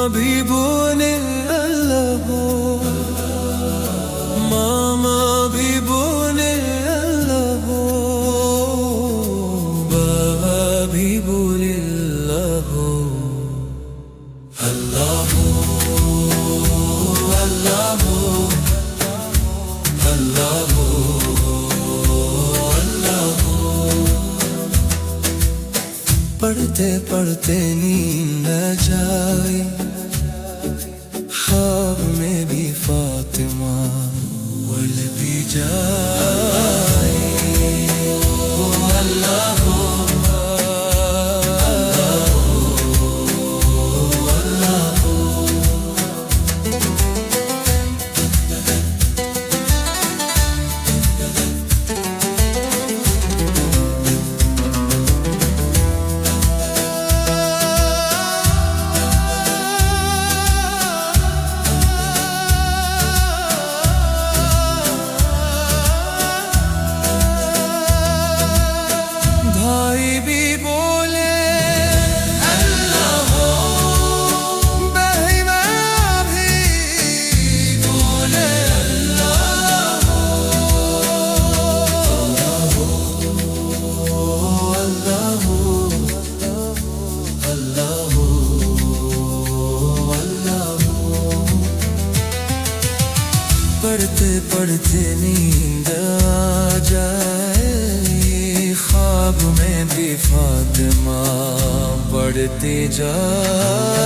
भी बोले अल्लाह हो, मामा भी बोले अल्लाह हो, बाबा भी बोले अल्लाह हो। अल्लाह हो, अल्लाह हो, अल्लाह हो, अल्लाह हो। पढ़ते पढ़ते नींद जाए, ख्वाब में भी फातिमा बोल भी जाए। ओ अल्लाह हो, अल्लाह हो, अल्लाह हो। भाई भी बोले अल्लाह हो, बहना भी बोले अल्लाह हो। अल्लाह हो, अल्लाह हो, अल्लाह हो, अल्लाह हो। पढ़ते पढ़ते नींद आ जाए, ख्वाब में भी फातिमा बढ़ती जाए।